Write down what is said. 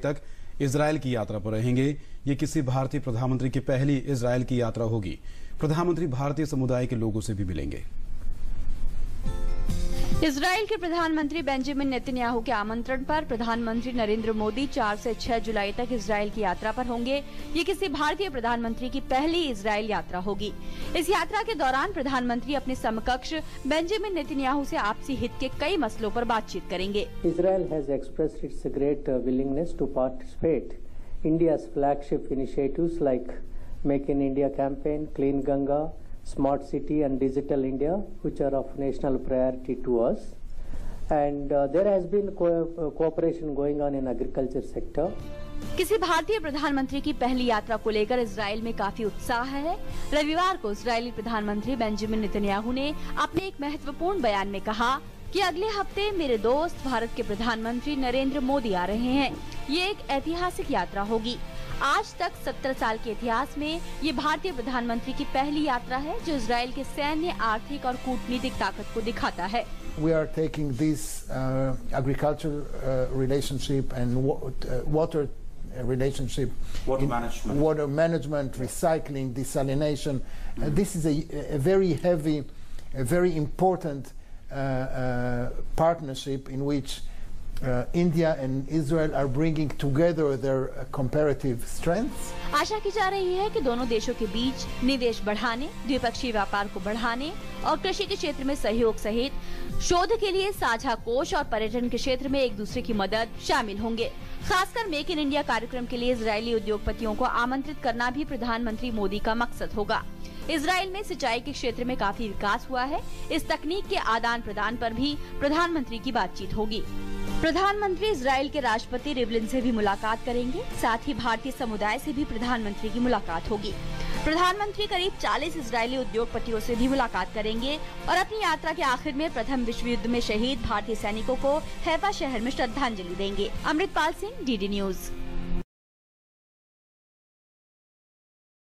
तक इजरायल की यात्रा पर रहेंगे। ये किसी भारतीय प्रधानमंत्री की पहली इजरायल की यात्रा होगी। प्रधानमंत्री भारतीय समुदाय के लोगों से भी मिलेंगे। इजरायल के प्रधानमंत्री बेंजामिन नेतन्याहू के आमंत्रण पर प्रधानमंत्री नरेंद्र मोदी 4 से 6 जुलाई तक इजरायल की यात्रा पर होंगे। ये किसी भारतीय प्रधानमंत्री की पहली इजरायल यात्रा होगी। इस यात्रा के दौरान प्रधानमंत्री अपने समकक्ष बेंजामिन नेतन्याहू से आपसी हित के कई मसलों पर बातचीत करेंगे। Israel has expressed its great willingness to participate India's flagship initiatives like Make in India campaign, Clean Ganga, Smart City and Digital India, which are of national priority to us. And there has been cooperation going on in agriculture sector. किसी भारतीय प्रधानमंत्री की पहली यात्रा को लेकर Israel में काफी उत्साह है। रविवार को इजरायली प्रधानमंत्री बेंजामिन नेतन्याहू ने अपने एक महत्वपूर्ण बयान में कहा कि अगले हफ्ते मेरे दोस्त भारत के प्रधानमंत्री नरेंद्र मोदी आ रहे हैं। ये एक ऐतिहासिक यात्रा होगी। आज तक 70 साल के इतिहास में ये भारतीय प्रधानमंत्री की पहली यात्रा है जो इजरायल के सैन्य, आर्थिक और कूटनीतिक ताकत को दिखाता है। We are taking this agriculture relationship and water relationship, water management, recycling, desalination. This is a very heavy, a very important partnership in which India and Israel are bringing together their comparative strengths. आशा की जा रही है कि दोनों देशों के बीच निवेश बढ़ाने, द्विपक्षीय व्यापार को बढ़ाने और कृषि के क्षेत्र में सहयोग सहित शोध के लिए साझा कोष और पर्यटन के क्षेत्र में एक दूसरे की मदद शामिल होंगे। खासकर मेक इन इंडिया कार्यक्रम के लिए इजरायली उद्योगपतियों को आमंत्रित करना भी प्रधानमंत्री मोदी का मकसद होगा। इजरायल में सिंचाई के क्षेत्र में काफी विकास हुआ है। इस तकनीक के आदान प्रदान पर भी प्रधानमंत्री की बातचीत होगी। प्रधानमंत्री इजरायल के राष्ट्रपति रिवलिन से भी मुलाकात करेंगे। साथ ही भारतीय समुदाय से भी प्रधानमंत्री की मुलाकात होगी। प्रधानमंत्री करीब 40 इजरायली उद्योगपतियों से भी मुलाकात करेंगे और अपनी यात्रा के आखिर में प्रथम विश्व युद्ध में शहीद भारतीय सैनिकों को हैफा शहर में श्रद्धांजलि देंगे। Amritpal Singh, DD news.